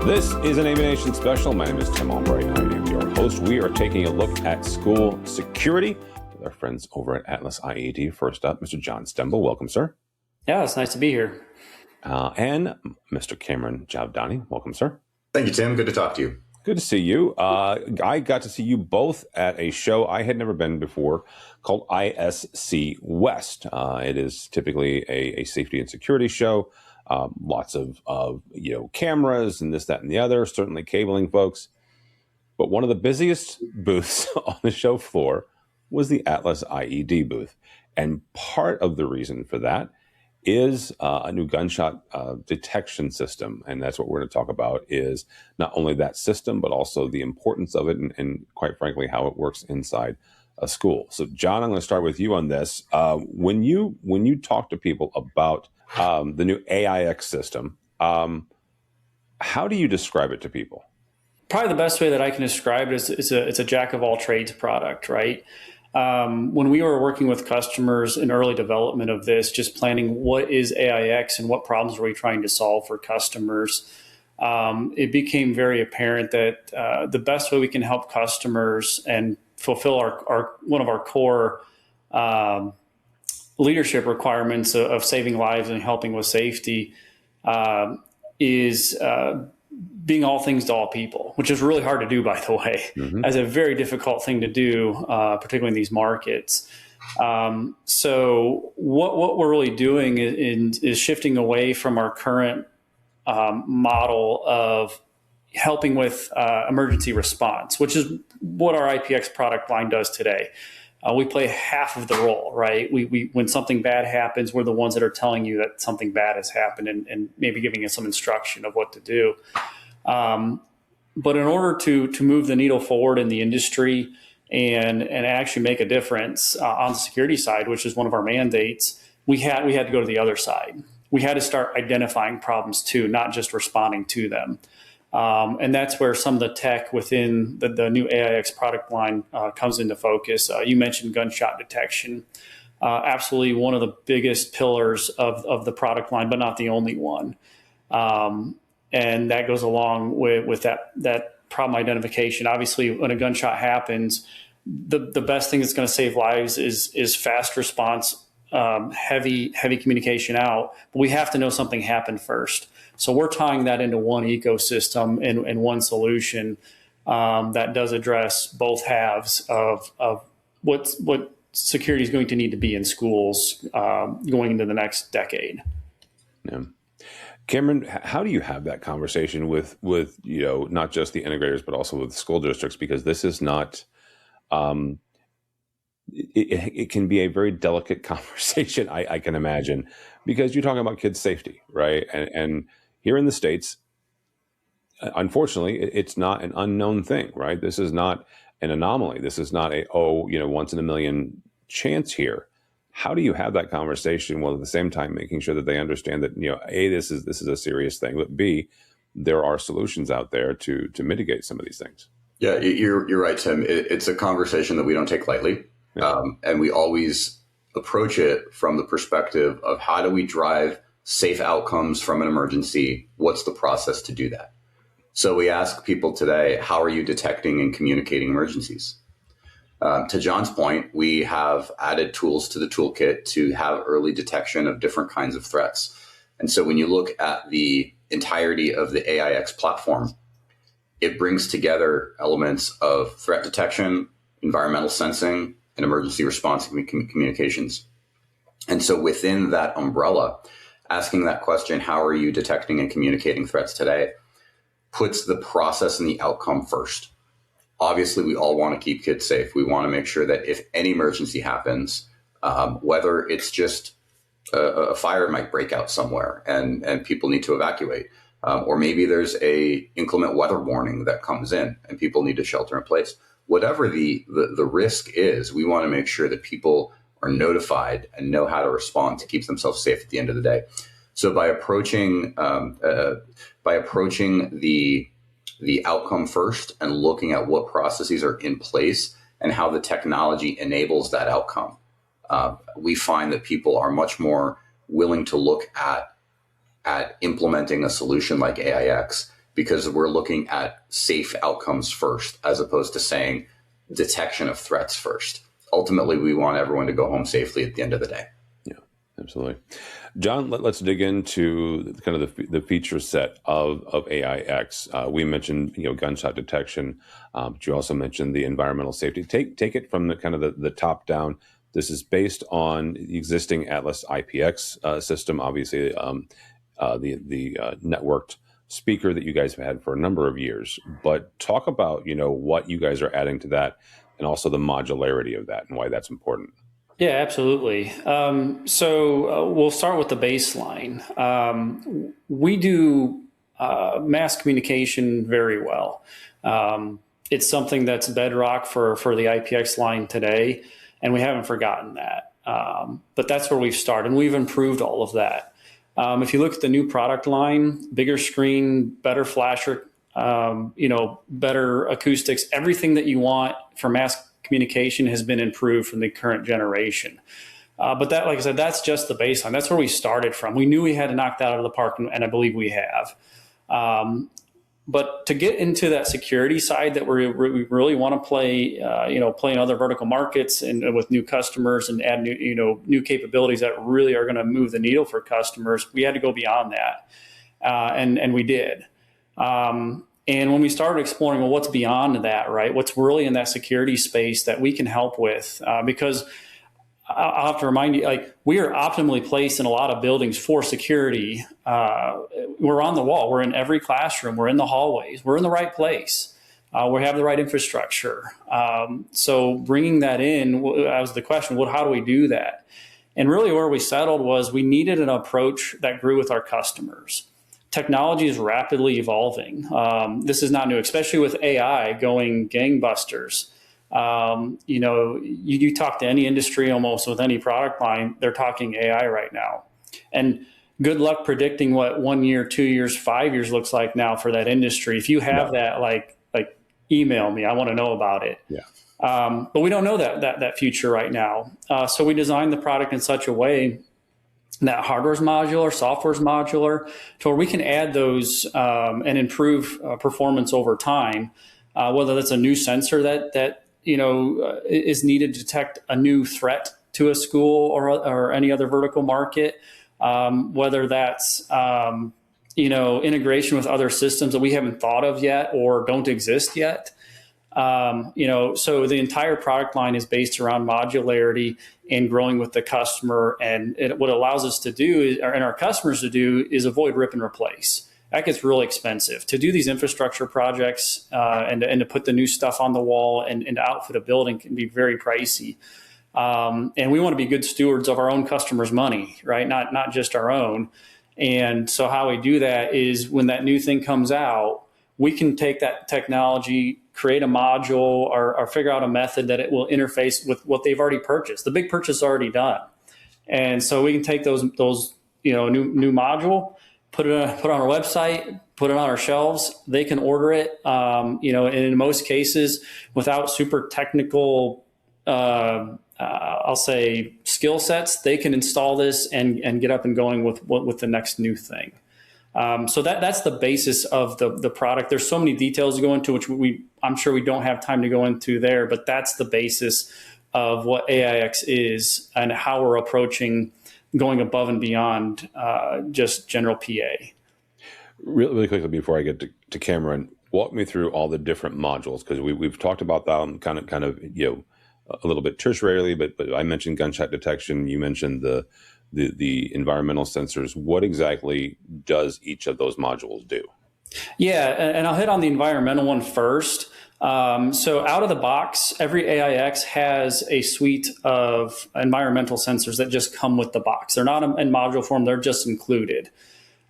This is an AVNation special. My name is Tim Albright. I am your host. We are taking a look at school security with our friends over at AtlasIED. First up, Mr. John Stembel. Welcome, sir. Yeah, it's nice to be here. And Mr. Cameron Javdani. Welcome, sir. Thank you, Tim. Good to talk to you. Good to see you. I got to see you both at a show I had never been before called ISC West. It is typically a safety and security show. Lots of cameras and this, that, and the other, certainly cabling folks. But one of the busiest booths on the show floor was the AtlasIED booth. And part of the reason for that is a new gunshot detection system. And that's what we're going to talk about, is not only that system, but also the importance of it and quite frankly, how it works inside a school. So John, I'm going to start with you on this. When you talk to people about the new AIX system, how do you describe it to people? Probably the best way that I can describe it is it's a jack of all trades product, right? When we were working with customers in early development of this, just planning what is AIX and what problems are we trying to solve for customers, it became very apparent that the best way we can help customers and fulfill our one of our core leadership requirements of saving lives and helping with safety is being all things to all people, which is really hard to do, by the way. As a very difficult thing to do, particularly in these markets. So what we're really doing is shifting away from our current model of helping with emergency response, which is what our IPX product line does today. We play half of the role, right? We when something bad happens, we're the ones that are telling you that something bad has happened and maybe giving you some instruction of what to do. But in order to move the needle forward in the industry and actually make a difference on the security side, which is one of our mandates, we had to go to the other side. We had to start identifying problems too, not just responding to them. And that's where some of the tech within the new AIX product line comes into focus. You mentioned gunshot detection. Absolutely one of the biggest pillars of the product line, but not the only one. And that goes along with that problem identification. Obviously, when a gunshot happens, the best thing that's going to save lives is fast response, heavy communication out. But we have to know something happened first. So we're tying that into one ecosystem and one solution that does address both halves of what security is going to need to be in schools going into the next decade. Yeah. Cameron, how do you have that conversation with not just the integrators, but also with school districts? Because this is not, it can be a very delicate conversation, I can imagine, because you're talking about kids' safety, right? And here in the States, unfortunately, it's not an unknown thing, right? This is not an anomaly. This is not once in a million chance here. How do you have that conversation while at the same time making sure that they understand that, A, this is a serious thing, but B, there are solutions out there to mitigate some of these things? Yeah, you're right, Tim. It's a conversation that we don't take lightly. Yeah. And we always approach it from the perspective of how do we drive safe outcomes from an emergency? What's the process to do that? So we ask people today, how are you detecting and communicating emergencies? To John's point, we have added tools to the toolkit to have early detection of different kinds of threats. And so when you look at the entirety of the AIX platform, it brings together elements of threat detection, environmental sensing, and emergency response communications. And so within that umbrella, asking that question, how are you detecting and communicating threats today, puts the process and the outcome first. Obviously, we all want to keep kids safe. We want to make sure that if any emergency happens, whether it's just a fire might break out somewhere and people need to evacuate, or maybe there's a inclement weather warning that comes in and people need to shelter in place. Whatever the risk is, we want to make sure that people are notified and know how to respond to keep themselves safe at the end of the day. So by approaching the outcome first and looking at what processes are in place and how the technology enables that outcome, we find that people are much more willing to look at implementing a solution like AIX because we're looking at safe outcomes first, as opposed to saying detection of threats first. Ultimately, we want everyone to go home safely at the end of the day. Yeah, absolutely. John, let's dig into kind of the feature set of AIX. We mentioned gunshot detection, but you also mentioned the environmental safety. Take it from the kind of the top down. This is based on the existing Atlas IPX system, obviously the networked speaker that you guys have had for a number of years. But talk about what you guys are adding to that, and also the modularity of that and why that's important. Yeah, absolutely. So we'll start with the baseline. We do mass communication very well. It's something that's bedrock for the IPX line today, and we haven't forgotten that. But that's where we've started, and we've improved all of that. If you look at the new product line, bigger screen, better flasher, better acoustics, everything that you want for mass communication has been improved from the current generation. But that, like I said, that's just the baseline. That's where we started from. We knew we had to knock that out of the park, and I believe we have. But to get into that security side that we really want to play, play in other vertical markets and with new customers and add new capabilities that really are going to move the needle for customers, we had to go beyond that, and we did. And when we started exploring, well, what's beyond that, right? What's really in that security space that we can help with? Because I'll have to remind you, we are optimally placed in a lot of buildings for security. We're on the wall. We're in every classroom. We're in the hallways. We're in the right place. We have the right infrastructure. So bringing that in, that was the question, well, how do we do that? And really where we settled was we needed an approach that grew with our customers. Technology is rapidly evolving. This is not new, especially with AI going gangbusters. You talk to any industry almost with any product line, they're talking AI right now. And good luck predicting what 1 year, 2 years, 5 years looks like now for that industry. If you have that, like email me, I want to know about it. Yeah. But we don't know that future right now. So we designed the product in such a way that hardware's modular, software's modular, to where we can add those and improve performance over time. Whether that's a new sensor that is needed to detect a new threat to a school or any other vertical market, whether that's integration with other systems that we haven't thought of yet or don't exist yet. So the entire product line is based around modularity and growing with the customer. And what it allows us to do, and our customers to do, is avoid rip and replace. That gets really expensive. To do these infrastructure projects and to put the new stuff on the wall and to outfit a building can be very pricey. And we want to be good stewards of our own customers' money, right? Not just our own. And so how we do that is when that new thing comes out, we can take that technology, create a module, or figure out a method that it will interface with what they've already purchased. The big purchase is already done. And so we can take those new module, put it on our website, put it on our shelves. They can order it, and in most cases, without super technical, I'll say, skill sets, they can install this and get up and going with the next new thing. So that's the basis of the product. There's so many details to go into, which I'm sure we don't have time to go into there, but that's the basis of what AIX is and how we're approaching going above and beyond just general PA. Really quickly before I get to Cameron, walk me through all the different modules, because we've talked about them kind of a little bit tertiarily, but I mentioned gunshot detection. You mentioned the environmental sensors. What exactly does each of those modules do? Yeah, and I'll hit on the environmental one first. So out of the box, every AIX has a suite of environmental sensors that just come with the box. They're not in module form, they're just included.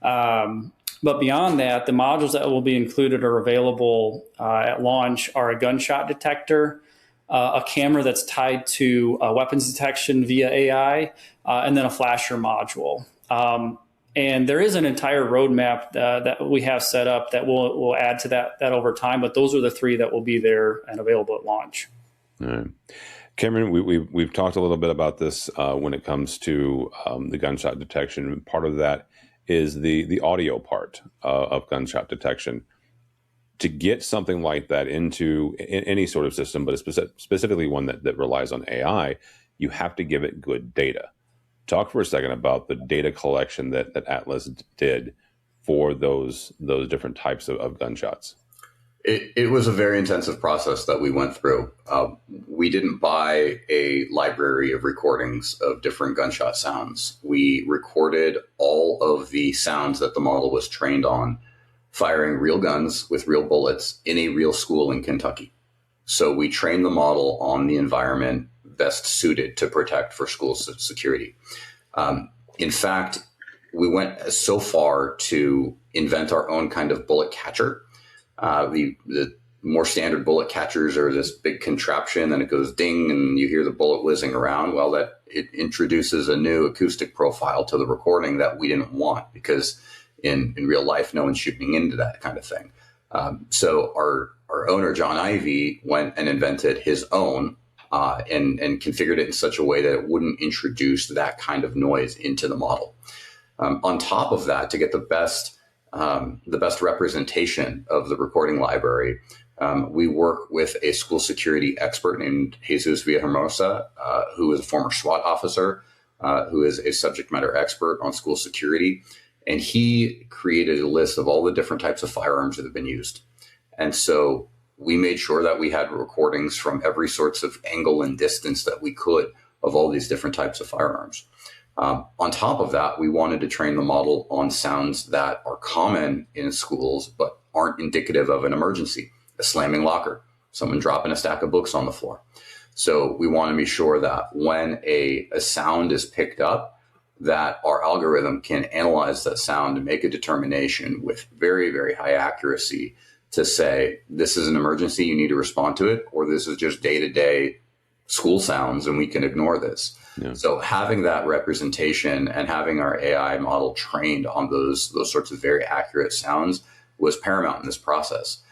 But beyond that, the modules that will be included or available at launch are a gunshot detector, a camera that's tied to weapons detection via AI, and then a flasher module. And there is an entire roadmap that we have set up that will add to that over time, but those are the three that will be there and available at launch. All right. Cameron, we've talked a little bit about this when it comes to the gunshot detection. Part of that is the audio part of gunshot detection. to get something like that into any sort of system, but specifically one that relies on AI, you have to give it good data. Talk for a second about the data collection that Atlas did for those different types of gunshots. It was a very intensive process that we went through. We didn't buy a library of recordings of different gunshot sounds. We recorded all of the sounds that the model was trained on, firing real guns with real bullets in a real school in Kentucky. So we trained the model on the environment best suited to protect for school security. In fact, we went so far to invent our own kind of bullet catcher. The more standard bullet catchers are this big contraption and it goes ding and you hear the bullet whizzing around. Well, that it introduces a new acoustic profile to the recording that we didn't want, because in real life, no one's shooting into that kind of thing. So our owner, John Ivey, went and invented his own and configured it in such a way that it wouldn't introduce that kind of noise into the model. On top of that, to get the best representation of the recording library, we work with a school security expert named Jesus Villahermosa, who is a former SWAT officer, who is a subject matter expert on school security. And he created a list of all the different types of firearms that have been used. And so we made sure that we had recordings from every sorts of angle and distance that we could of all these different types of firearms. On top of that, we wanted to train the model on sounds that are common in schools, but aren't indicative of an emergency. A slamming locker, someone dropping a stack of books on the floor. So we want to be sure that when a sound is picked up, that our algorithm can analyze that sound and make a determination with very, very high accuracy to say, this is an emergency, you need to respond to it, or this is just day-to-day school sounds and we can ignore this. Yeah. So having that representation and having our AI model trained on those sorts of very accurate sounds was paramount in this process.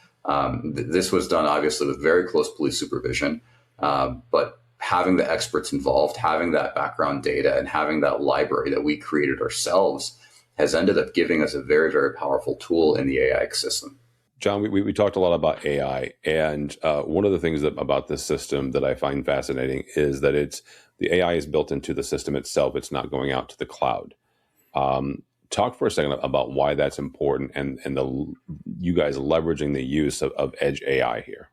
This was done obviously with very close police supervision, but having the experts involved, having that background data, and having that library that we created ourselves has ended up giving us a very, very powerful tool in the AIX system. John, we talked a lot about AI, and one of the things about this system that I find fascinating is that the AI is built into the system itself. It's not going out to the cloud. Talk for a second about why that's important and you guys leveraging the use of edge AI here.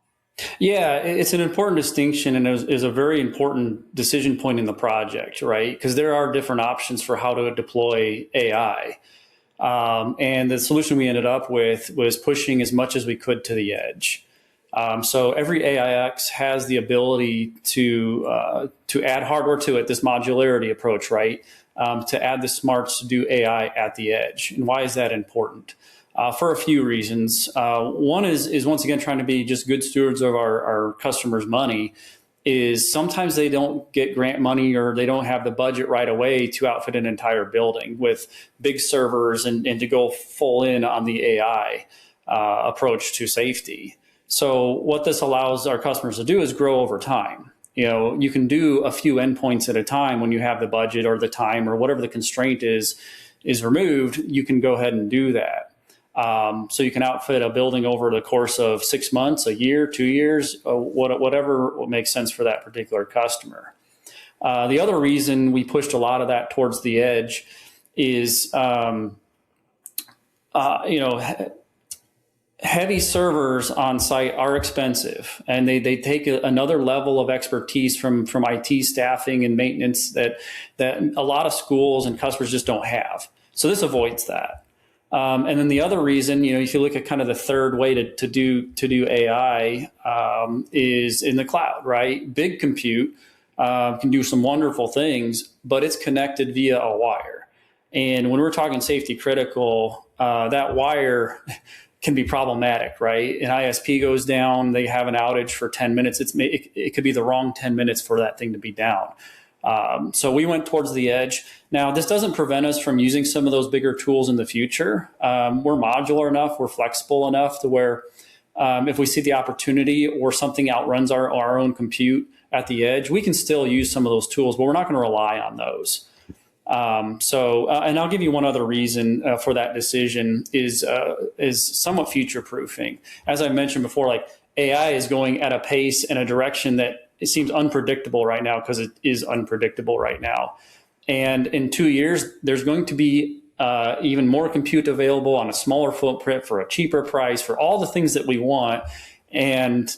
Yeah, it's an important distinction and is a very important decision point in the project, right? Because there are different options for how to deploy AI. And the solution we ended up with was pushing as much as we could to the edge. So every AIX has the ability to add hardware to it, this modularity approach, right? To add the smarts to do AI at the edge. And why is that important? For a few reasons. One is once again trying to be just good stewards of our customers' money. Is sometimes they don't get grant money or they don't have the budget right away to outfit an entire building with big servers and to go full in on the AI approach to safety. So what this allows our customers to do is grow over time. You know, you can do a few endpoints at a time when you have the budget or the time or whatever the constraint is removed. You can go ahead and do that. So you can outfit a building over the course of 6 months, a year, 2 years, whatever makes sense for that particular customer. The other reason we pushed a lot of that towards the edge is, heavy servers on site are expensive, and they take another level of expertise from IT staffing and maintenance that a lot of schools and customers just don't have. So this avoids that. And then the other reason, if you look at kind of the third way to do AI is in the cloud, right? Big compute can do some wonderful things, but it's connected via a wire. And when we're talking safety critical, that wire can be problematic, right? An ISP goes down, they have an outage for 10 minutes. It could be the wrong 10 minutes for that thing to be down. So we went towards the edge. Now, this doesn't prevent us from using some of those bigger tools in the future. We're modular enough, we're flexible enough to where if we see the opportunity or something outruns our own compute at the edge, we can still use some of those tools, but we're not going to rely on those. And I'll give you one other reason for that decision is somewhat future proofing. As I mentioned before, like AI is going at a pace and a direction that it seems unpredictable right now because it is unpredictable right now. And in 2 years, there's going to be even more compute available on a smaller footprint for a cheaper price for all the things that we want. And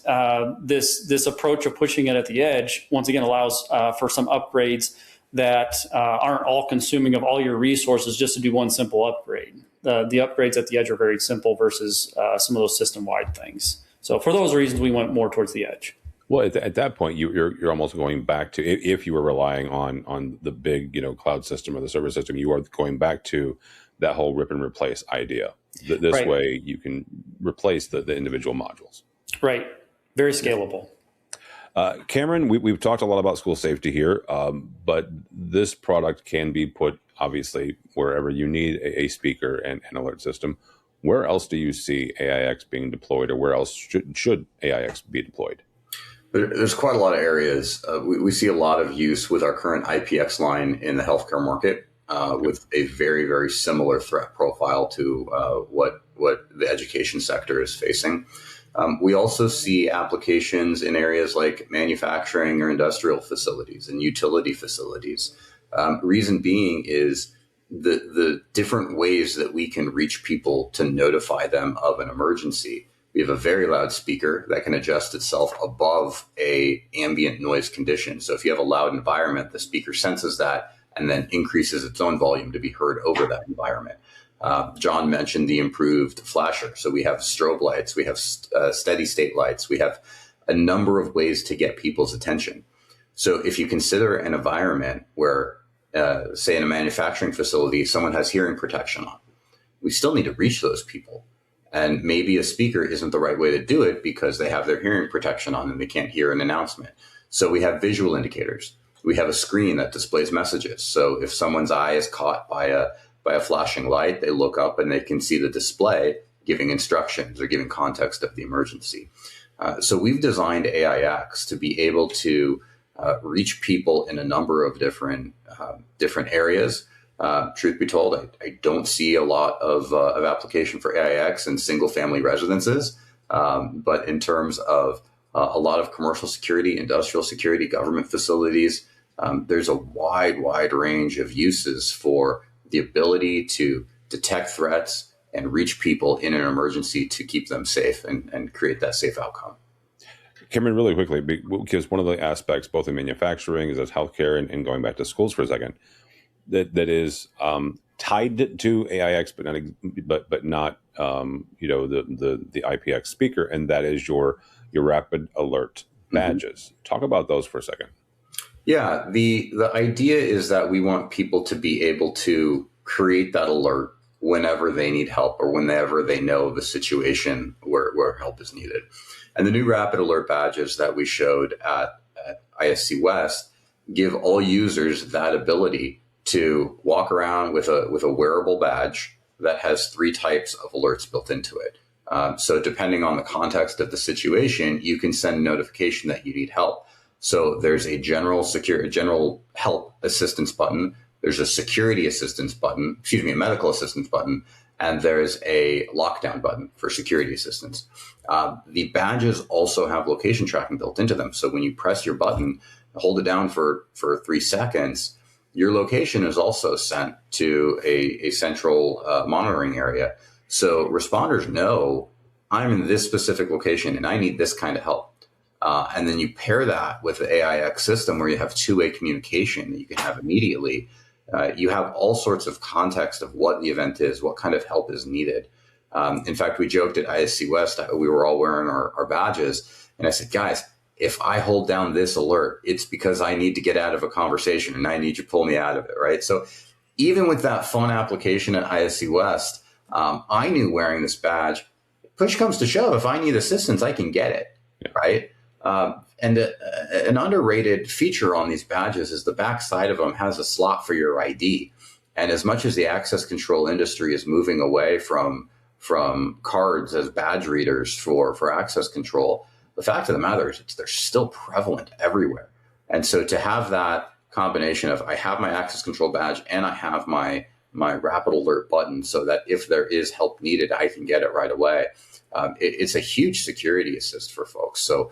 this approach of pushing it at the edge, once again, allows for some upgrades that aren't all consuming of all your resources just to do one simple upgrade. The upgrades at the edge are very simple versus some of those system-wide things. So for those reasons, we went more towards the edge. Well, at that point, you're almost going back to, if you were relying on the big cloud system or the server system, you are going back to that whole rip and replace idea. This Right. way, you can replace the individual modules. Right. Very scalable. Cameron, we've talked a lot about school safety here, but this product can be put, obviously, wherever you need a speaker and an alert system. Where else do you see AIX being deployed, or where else should AIX be deployed? There's quite a lot of areas. We see a lot of use with our current IPX line in the healthcare market, with a very, very similar threat profile to what the education sector is facing. We also see applications in areas like manufacturing or industrial facilities and utility facilities. Reason being is the different ways that we can reach people to notify them of an emergency. We have a very loud speaker that can adjust itself above a ambient noise condition. So if you have a loud environment, the speaker senses that and then increases its own volume to be heard over that environment. John mentioned the improved flasher. So we have strobe lights, we have steady state lights, we have a number of ways to get people's attention. So if you consider an environment where, say in a manufacturing facility, someone has hearing protection on, we still need to reach those people. And maybe a speaker isn't the right way to do it because they have their hearing protection on and they can't hear an announcement. So we have visual indicators. We have a screen that displays messages. So if someone's eye is caught by a flashing light, they look up and they can see the display giving instructions or giving context of the emergency. So we've designed AIX to be able to reach people in a number of different areas. Truth be told, I don't see a lot of application for AIX in single family residences. But in terms of a lot of commercial security, industrial security, government facilities, there's a wide range of uses for the ability to detect threats and reach people in an emergency to keep them safe and create that safe outcome. Cameron, really quickly, because one of the aspects, both in manufacturing as healthcare and going back to schools for a second, that is tied to AIX, but not the IPX speaker, and that is your rapid alert badges. Mm-hmm. Talk about those for a second. Yeah, the idea is that we want people to be able to create that alert whenever they need help or whenever they know of a situation where help is needed. And the new rapid alert badges that we showed at ISC West give all users that ability to walk around with a wearable badge that has 3 types of alerts built into it. So depending on the context of the situation, you can send a notification that you need help. So there's a general help assistance button. There's a security assistance button, a medical assistance button, and there's a lockdown button for security assistance. The badges also have location tracking built into them. So when you press your button, hold it down for 3 seconds, your location is also sent to a central monitoring area. So responders know I'm in this specific location and I need this kind of help. And then you pair that with the AIX system where you have 2-way communication that you can have immediately. You have all sorts of context of what the event is, what kind of help is needed. In fact, we joked at ISC West, we were all wearing our badges. And I said, guys, if I hold down this alert, it's because I need to get out of a conversation and I need you to pull me out of it, right? So even with that fun application at ISC West, I knew wearing this badge, push comes to shove, if I need assistance, I can get it, right? And an underrated feature on these badges is the back side of them has a slot for your ID. And as much as the access control industry is moving away from cards as badge readers for access control, the fact of the matter is they're still prevalent everywhere. And so to have that combination of I have my access control badge and I have my rapid alert button so that if there is help needed, I can get it right away. It's a huge security assist for folks. So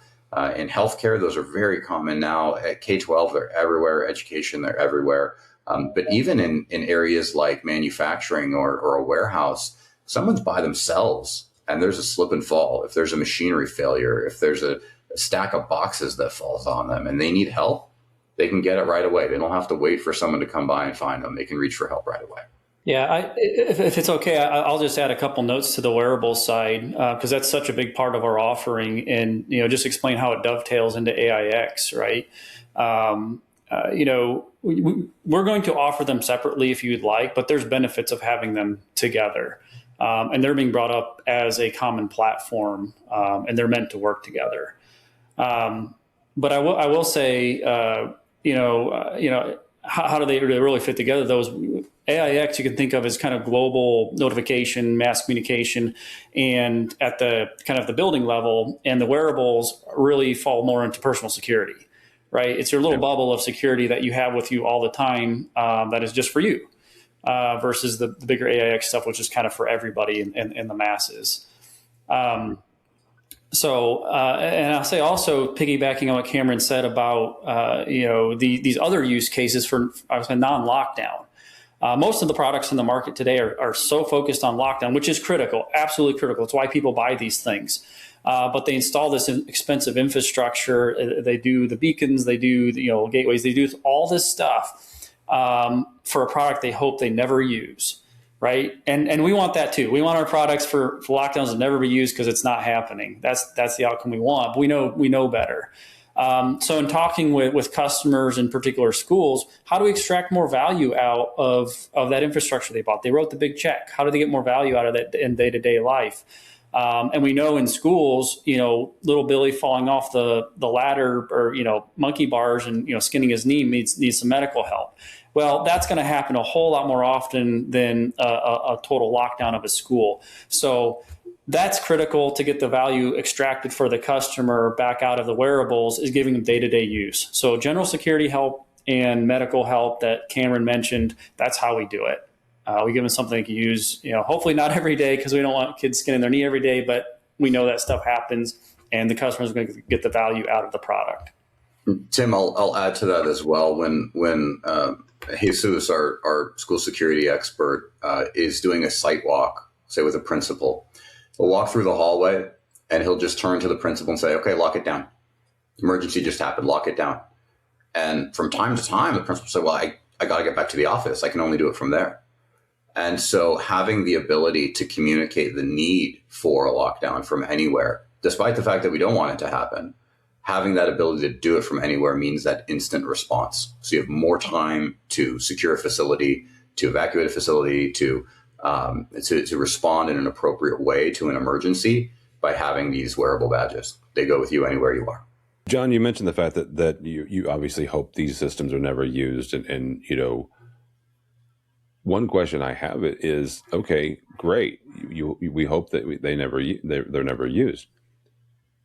in healthcare, those are very common now. At K-12, they're everywhere. Education, they're everywhere. But even in areas like manufacturing or a warehouse, someone's by themselves and there's a slip and fall. If there's a machinery failure, if there's a stack of boxes that falls on them and they need help, they can get it right away. They don't have to wait for someone to come by and find them. They can reach for help right away. Yeah, if it's okay, I'll just add a couple notes to the wearables side because that's such a big part of our offering, and just explain how it dovetails into AIX, right? We're going to offer them separately if you'd like, but there's benefits of having them together, and they're being brought up as a common platform, and they're meant to work together. But I will say, how do they really fit together? Those AIX you can think of as kind of global notification, mass communication, and at the kind of the building level, and the wearables really fall more into personal security, right? It's your little bubble of security that you have with you all the time that is just for you versus the bigger AIX stuff, which is kind of for everybody in the masses. And I'll say also piggybacking on what Cameron said about, these other use cases for non-lockdown. Most of the products in the market today are so focused on lockdown, which is critical, absolutely critical. It's why people buy these things. But they install this expensive infrastructure. They do the beacons, they do the gateways, they do all this stuff for a product they hope they never use, right? And we want that too. We want our products for lockdowns to never be used because it's not happening. That's the outcome we want. But we know better. So in talking with customers, in particular schools, how do we extract more value out of that infrastructure they bought? They wrote the big check. How do they get more value out of that in day-to-day life? And we know in schools, little Billy falling off the ladder or, monkey bars and, skinning his knee needs some medical help. Well, that's going to happen a whole lot more often than a total lockdown of a school. So that's critical to get the value extracted for the customer back out of the wearables is giving them day-to-day use. So general security help and medical help that Cameron mentioned, that's how we do it. We give them something they can use, hopefully not every day because we don't want kids skinning their knee every day, but we know that stuff happens and the customer's going to get the value out of the product. Tim, I'll add to that as well. When Jesus, our school security expert, is doing a site walk, say with a principal, he'll walk through the hallway and he'll just turn to the principal and say, okay, lock it down. Emergency just happened, lock it down. And from time to time, the principal said, well, I got to get back to the office. I can only do it from there. And so having the ability to communicate the need for a lockdown from anywhere, despite the fact that we don't want it to happen, having that ability to do it from anywhere means that instant response. So you have more time to secure a facility, to evacuate a facility, to respond in an appropriate way to an emergency by having these wearable badges. They go with you anywhere you are. John, you mentioned the fact that you obviously hope these systems are never used, and one question I have is, okay, great. We hope that they're never used.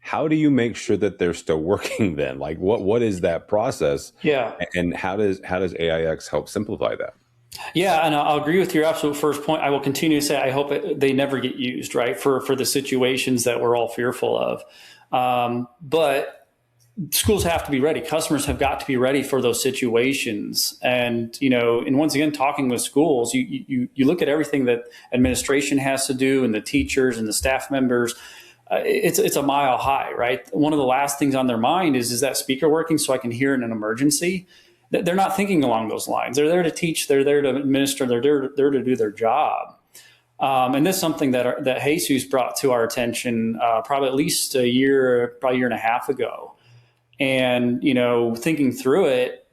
How do you make sure that they're still working then? Like what is that process? Yeah. And how does AIX help simplify that? Yeah, and I'll agree with your absolute first point. I will continue to say I hope they never get used, right, for the situations that we're all fearful of. But schools have to be ready. Customers have got to be ready for those situations. And, and once again, talking with schools, you look at everything that administration has to do and the teachers and the staff members. It's a mile high, right? One of the last things on their mind is that speaker working so I can hear in an emergency? They're not thinking along those lines. They're there to teach. They're there to administer. They're there to do their job. And this is something that Jesus brought to our attention probably at least probably a year and a half ago. And, thinking through it,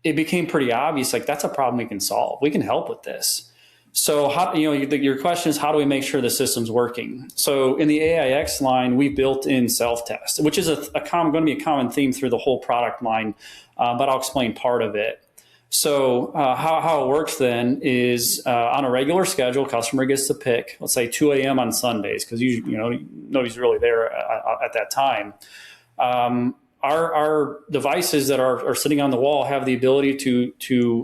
it became pretty obvious, like that's a problem we can solve. We can help with this. So how, your question is, how do we make sure the system's working? So in the AIX line, we built in self-test, which is going to be a common theme through the whole product line, but I'll explain part of it. So how it works then is on a regular schedule, customer gets to pick, let's say 2 a.m. on Sundays, because usually, nobody's really there at that time. our devices that are sitting on the wall have the ability to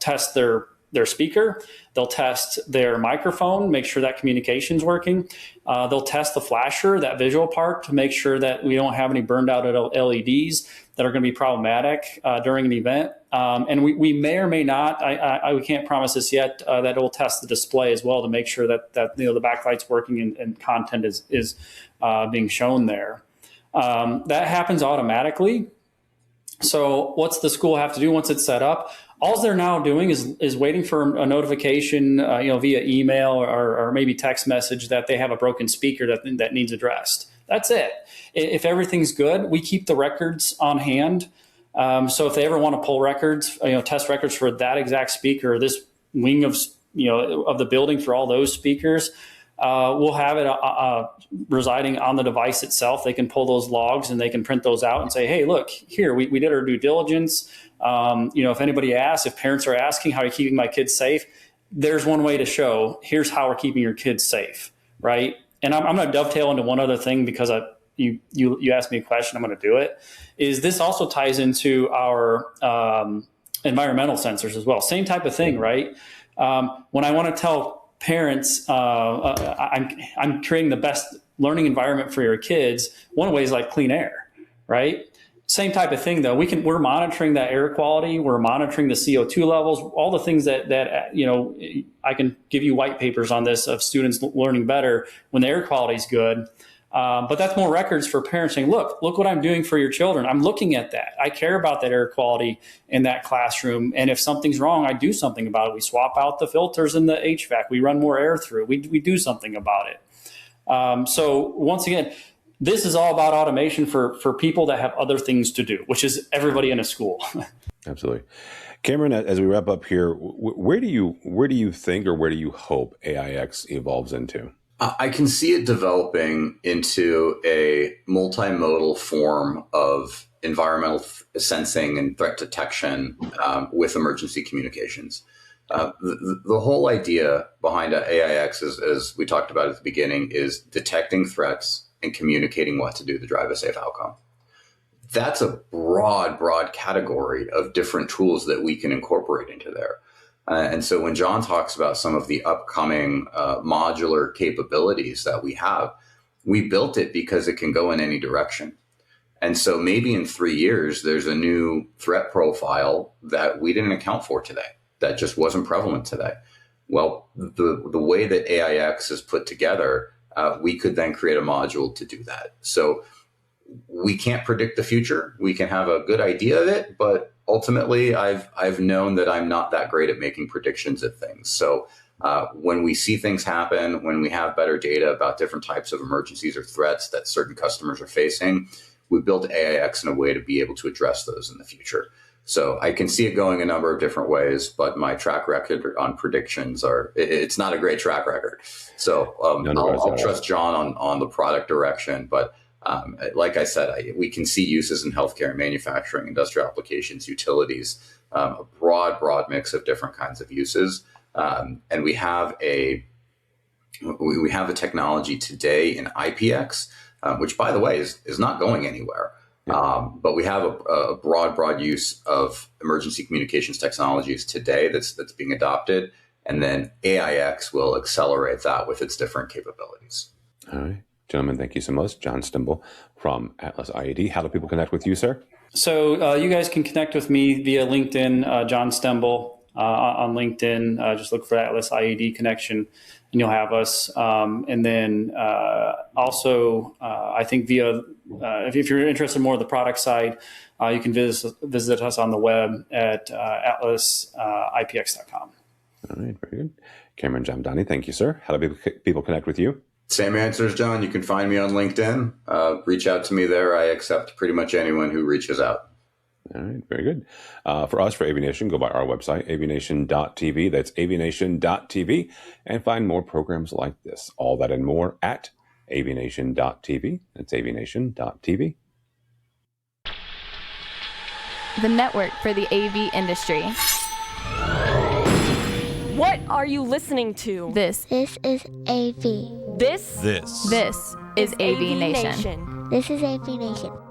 test their speaker. They'll test their microphone, make sure that communication's working. They'll test the flasher, that visual part, to make sure that we don't have any burned out LEDs that are going to be problematic during an event. And we may or may not, we can't promise this yet, that it will test the display as well to make sure that the backlight's working and content is being shown there. That happens automatically. So what's the school have to do once it's set up? All they're now doing is waiting for a notification, via email or maybe text message that they have a broken speaker that needs addressed. That's it. If everything's good, we keep the records on hand. So if they ever want to pull records, test records for that exact speaker, or this wing of the building for all those speakers, we'll have it residing on the device itself. They can pull those logs and they can print those out and say, hey, look, here, we did our due diligence. If anybody asks, if parents are asking, how are you keeping my kids safe? There's one way to show, here's how we're keeping your kids safe, right? And I'm going to dovetail into one other thing because you asked me a question, I'm going to do it, is this also ties into our environmental sensors as well. Same type of thing, right? When I want to tell parents, I'm creating the best learning environment for your kids, one way is like clean air, right? Same type of thing though. We're monitoring that air quality. We're monitoring the CO2 levels, all the things that I can give you white papers on this of students learning better when the air quality is good. But that's more records for parents saying, look what I'm doing for your children. I'm looking at that. I care about that air quality in that classroom. And if something's wrong, I do something about it. We swap out the filters in the HVAC. We run more air through. We do something about it. So once again, this is all about automation for people that have other things to do, which is everybody in a school. Absolutely. Cameron, as we wrap up here, where do you think, or where do you hope AIX evolves into? I can see it developing into a multimodal form of environmental sensing and threat detection with emergency communications. The whole idea behind AIX, as we talked about at the beginning, is detecting threats and communicating what to do to drive a safe outcome. That's a broad category of different tools that we can incorporate into there. And so when John talks about some of the upcoming modular capabilities that we have, we built it because it can go in any direction. And so maybe in 3 years, there's a new threat profile that we didn't account for today, that just wasn't prevalent today. Well, the way that AIX is put together, we could then create a module to do that. So we can't predict the future. We can have a good idea of it, but ultimately I've known that I'm not that great at making predictions of things. So when we see things happen, when we have better data about different types of emergencies or threats that certain customers are facing, we built AIX in a way to be able to address those in the future. So I can see it going a number of different ways, but my track record on predictions it's not a great track record. So I'll trust John on the product direction, but like I said, we can see uses in healthcare, manufacturing, industrial applications, utilities, a broad mix of different kinds of uses. And we have a technology today in IPX, which, by the way, is not going anywhere. But we have a broad use of emergency communications technologies today that's being adopted. And then AIX will accelerate that with its different capabilities. All right. Gentlemen, thank you so much. John Stembel from AtlasIED. How do people connect with you, sir? So you guys can connect with me via LinkedIn, John Stembel on LinkedIn. Just look for AtlasIED connection and you'll have us. And then also, I think via, if you're interested in more of the product side, you can visit us on the web at AtlasIPX.com. All right, very good. Cameron Javdani, thank you, sir. How do people connect with you? Same answers, John. You can find me on LinkedIn. Reach out to me there. I accept pretty much anyone who reaches out. All right, very good. For us, for AVNation, go by our website, avnation.tv. That's avnation.tv, and find more programs like this. All that and more at avnation.tv. That's avnation.tv. The network for the AV industry. What are you listening to? This is AV. This is AVNation. This is AVNation.